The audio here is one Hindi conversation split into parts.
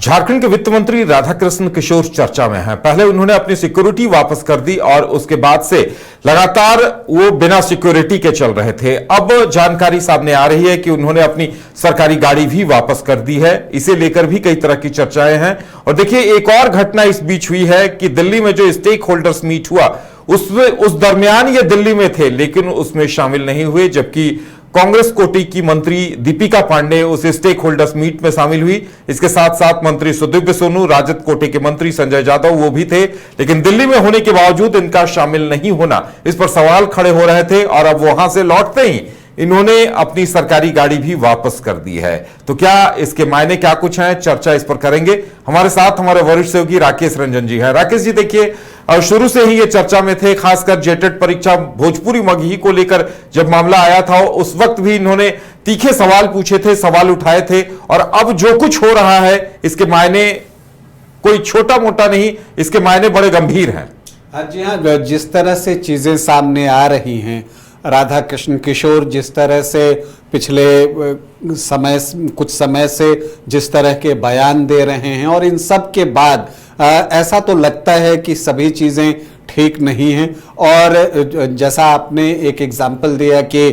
झारखंड के वित्त मंत्री राधाकृष्ण किशोर चर्चा में हैं। पहले उन्होंने अपनी सिक्योरिटी वापस कर दी और उसके बाद से लगातार वो बिना सिक्योरिटी के चल रहे थे। अब जानकारी सामने आ रही है कि उन्होंने अपनी सरकारी गाड़ी भी वापस कर दी है। इसे लेकर भी कई तरह की चर्चाएं हैं। और देखिए, एक और घटना इस बीच हुई है कि दिल्ली में जो स्टेक होल्डर्स मीट हुआ उसमें उस दरमियान ये दिल्ली में थे लेकिन उसमें शामिल नहीं हुए, जबकि कांग्रेस कोटि की मंत्री दीपिका पांडे उस स्टेक होल्डर्स मीट में शामिल हुई। इसके साथ साथ मंत्री सुदीव्य सोनू, राजद कोटि के मंत्री संजय यादव वो भी थे, लेकिन दिल्ली में होने के बावजूद इनका शामिल नहीं होना, इस पर सवाल खड़े हो रहे थे। और अब वहां से लौटते ही इन्होंने अपनी सरकारी गाड़ी भी वापस कर दी है। तो क्या इसके मायने क्या कुछ हैं, चर्चा इस पर करेंगे। हमारे साथ हमारे वरिष्ठ सहयोगी राकेश रंजन जी हैं। राकेश जी, देखिए, और शुरू से ही ये चर्चा में थे, खासकर जेटेट परीक्षा भोजपुरी मगही को लेकर जब मामला आया था उस वक्त भी इन्होंने तीखे सवाल पूछे थे, सवाल उठाए थे। और अब जो कुछ हो रहा है इसके मायने कोई छोटा मोटा नहीं, इसके मायने बड़े गंभीर हैं। जी हाँ, जिस तरह से चीजें सामने आ रही हैं, राधाकृष्ण किशोर जिस तरह से पिछले कुछ समय से जिस तरह के बयान दे रहे हैं, और इन सब के बाद ऐसा तो लगता है कि सभी चीज़ें ठीक नहीं हैं। और जैसा आपने एक एग्जाम्पल दिया कि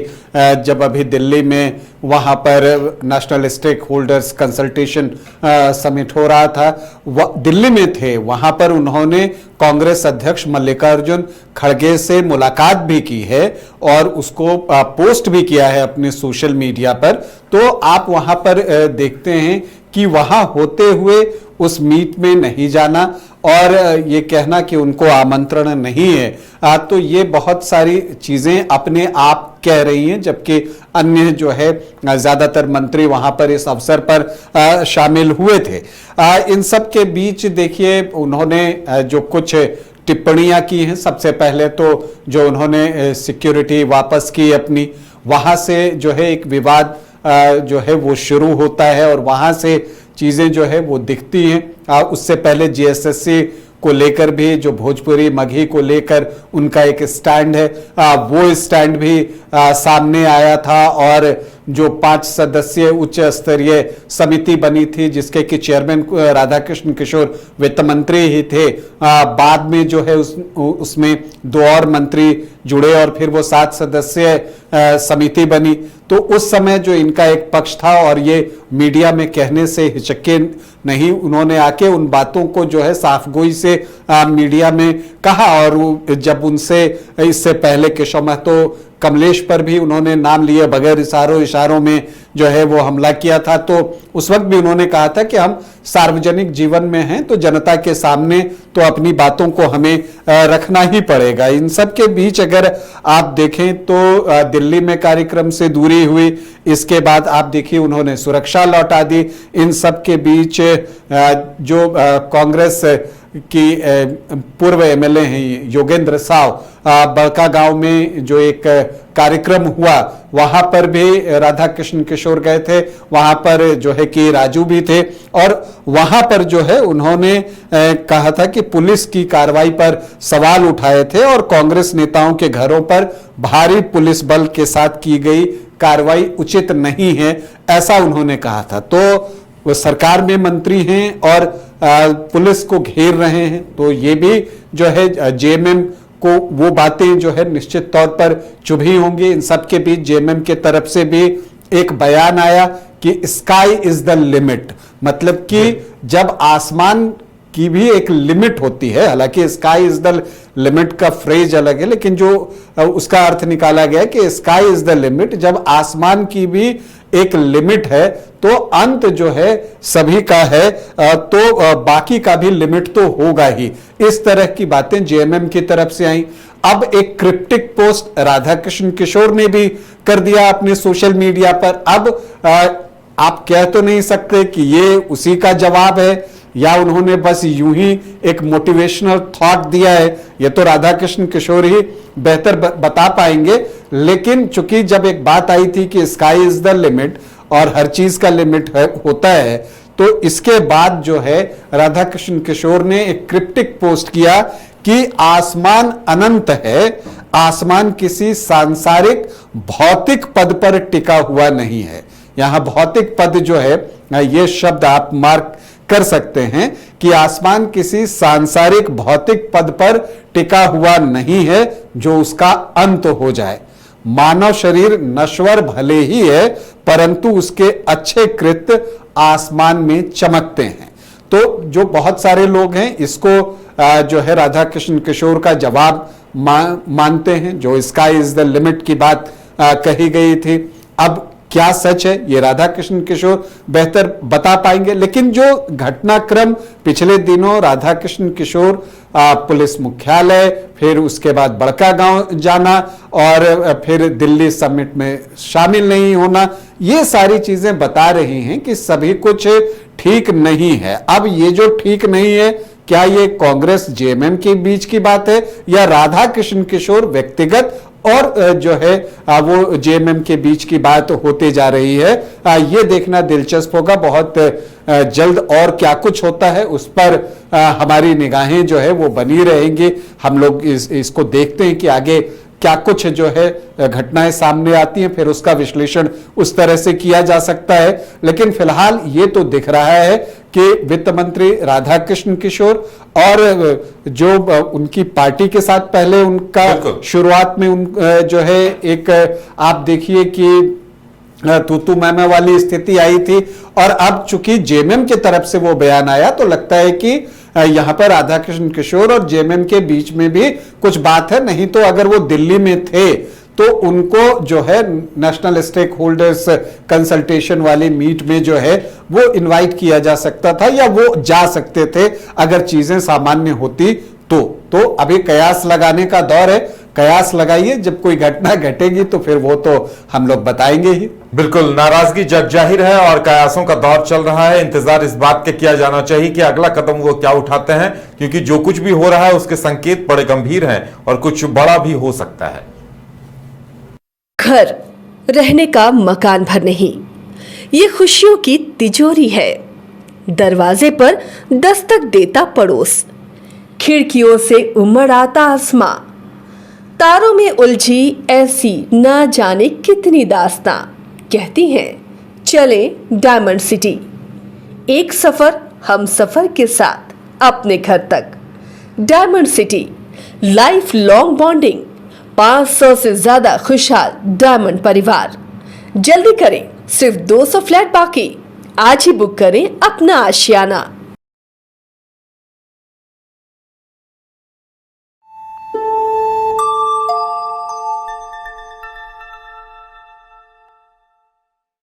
जब अभी दिल्ली में वहाँ पर national stakeholders consultation summit हो रहा था, दिल्ली में थे, वहाँ पर उन्होंने कांग्रेस अध्यक्ष मल्लिकार्जुन खड़गे से मुलाकात भी की है और उसको पोस्ट भी किया है अपने सोशल मीडिया पर। तो आप वहाँ पर देखते हैं कि वहाँ होते हुए उस मीट में नहीं जाना और ये कहना कि उनको आमंत्रण नहीं है, तो ये बहुत सारी चीजें अपने आप कह रही हैं, जबकि अन्य जो है ज्यादातर मंत्री वहां पर इस अवसर पर शामिल हुए थे। इन सब के बीच देखिए, उन्होंने जो कुछ टिप्पणियां की हैं, सबसे पहले तो जो उन्होंने सिक्योरिटी वापस की अपनी, वहां से जो है एक विवाद जो है वो शुरू होता है और वहां से चीजें जो है वो दिखती हैं। उससे पहले जीएसएससी को लेकर भी, जो भोजपुरी मगही को लेकर उनका एक स्टैंड है, वो स्टैंड भी सामने आया था। और जो 5 सदस्यीय उच्च स्तरीय समिति बनी थी जिसके कि चेयरमैन राधाकृष्ण किशोर वित्त मंत्री ही थे, बाद में जो है उसमें 2 और मंत्री जुड़े और फिर वो 7 सदस्यीय समिति बनी। तो उस समय जो इनका एक पक्ष था और ये मीडिया में कहने से हिचके नहीं, उन्होंने आके उन बातों को जो है साफगोई से मीडिया में कहा। और जब उनसे इससे पहले केशव महतो कमलेश पर भी उन्होंने नाम लिए, बगैर इशारों में जो है वो हमला किया था, तो उस वक्त भी उन्होंने कहा था कि हम सार्वजनिक जीवन में हैं तो जनता के सामने तो अपनी बातों को हमें रखना ही पड़ेगा। इन सब के बीच अगर आप देखें तो दिल्ली में कार्यक्रम से दूरी हुई, इसके बाद आप देखिए उन्होंने सुरक्षा लौटा दी। इन सब के बीच जो कांग्रेस की पूर्व एमएलए हैं योगेंद्र साव, बड़का गांव में जो एक कार्यक्रम हुआ वहां पर भी राधाकृष्ण किशोर गए थे, वहां पर जो है कि राजू भी थे। और वहां पर जो है उन्होंने कहा था कि पुलिस की कार्रवाई पर सवाल उठाए थे और कांग्रेस नेताओं के घरों पर भारी पुलिस बल के साथ की गई कार्रवाई उचित नहीं है, ऐसा उन्होंने कहा था। तो वो सरकार में मंत्री हैं और पुलिस को घेर रहे हैं, तो ये भी जो है जेएमएम को वो बातें जो है निश्चित तौर पर चुभी होंगी। इन सब के बीच जेएमएम के तरफ से भी एक बयान आया कि स्काई इज द लिमिट, मतलब कि जब आसमान की भी एक लिमिट होती है, हालांकि स्काई इज द लिमिट का फ्रेज अलग है, लेकिन जो उसका अर्थ निकाला गया कि स्काई इज द लिमिट, जब आसमान की भी एक लिमिट है तो अंत जो है सभी का है, तो बाकी का भी लिमिट तो होगा ही। इस तरह की बातें जेएमएम की तरफ से आई। अब एक क्रिप्टिक पोस्ट राधाकृष्ण किशोर ने भी कर दिया अपने सोशल मीडिया पर। अब आप कह तो नहीं सकते कि ये उसी का जवाब है या उन्होंने बस यूं ही एक मोटिवेशनल थॉट दिया है, ये तो राधाकृष्ण किशोर ही बेहतर बता पाएंगे। लेकिन चूंकि जब एक बात आई थी कि स्काई इज द लिमिट और हर चीज का लिमिट होता है, तो इसके बाद जो है राधाकृष्ण किशोर ने एक क्रिप्टिक पोस्ट किया कि आसमान अनंत है, आसमान किसी सांसारिक भौतिक पद पर टिका हुआ नहीं है। यहां भौतिक पद जो है, ये शब्द आप मार्क कर सकते हैं कि आसमान किसी सांसारिक भौतिक पद पर टिका हुआ नहीं है जो उसका अंत हो जाए। मानव शरीर नश्वर भले ही है, परंतु उसके अच्छे कृत्य आसमान में चमकते हैं। तो जो बहुत सारे लोग हैं इसको जो है राधा कृष्ण किशोर का जवाब मानते हैं, जो स्काई इज द लिमिट की बात कही गई थी। अब क्या सच है ये राधा कृष्ण किशोर बेहतर बता पाएंगे, लेकिन जो घटनाक्रम पिछले दिनों राधा कृष्ण किशोर पुलिस मुख्यालय, फिर उसके बाद बड़का गांव जाना और फिर दिल्ली समिट में शामिल नहीं होना, ये सारी चीजें बता रही हैं कि सभी कुछ ठीक नहीं है। अब ये जो ठीक नहीं है, क्या ये कांग्रेस जेएमएम के बीच की बात है या राधा कृष्ण किशोर व्यक्तिगत और जो है वो जेएमएम के बीच की बात होते जा रही है, ये देखना दिलचस्प होगा। बहुत जल्द और क्या कुछ होता है उस पर हमारी निगाहें जो है वो बनी रहेंगी। हम लोग इसको देखते हैं कि आगे क्या कुछ जो है घटनाएं सामने आती हैं, फिर उसका विश्लेषण उस तरह से किया जा सकता है। लेकिन फिलहाल ये तो दिख रहा है कि वित्त मंत्री राधा कृष्ण किशोर और जो उनकी पार्टी के साथ पहले उनका शुरुआत में जो है एक आप देखिए कि तू मैं वाली स्थिति आई थी, और अब चूंकि जेएमएम की तरफ से वो बयान आया तो लगता है कि यहां पर राधा कृष्ण किशोर और जेएमएम के बीच में भी कुछ बात है। नहीं तो अगर वो दिल्ली में थे तो उनको जो है नेशनल स्टेक होल्डर्स कंसल्टेशन वाली मीट में जो है वो इनवाइट किया जा सकता था, या वो जा सकते थे अगर चीजें सामान्य होती तो अभी कयास लगाने का दौर है। कयास लगाइए, जब कोई घटना घटेगी तो फिर वो तो हम लोग बताएंगे ही। बिल्कुल, नाराजगी जग जाहिर है और कयासों का दौर चल रहा है। इंतजार इस बात के किया जाना चाहिए कि अगला कदम वो क्या उठाते हैं, क्योंकि जो कुछ भी हो रहा है उसके संकेत बड़े गंभीर हैं और कुछ बड़ा भी हो सकता है। घर रहने का मकान भर नहीं, ये खुशियों की तिजोरी है। दरवाजे पर दस्तक देता पड़ोस, खिड़कियों से उमड़ आता आसमां, तारों में उलझी ऐसी न जाने कितनी दास्तां। कहती हैं चले डायमंड सिटी, एक सफर हम सफर के साथ अपने घर तक। Diamond city, life long bonding, 500 से ज्यादा खुशहाल डायमंड परिवार। जल्दी करें, सिर्फ 200 फ्लैट बाकी। आज ही बुक करें अपना आशियाना।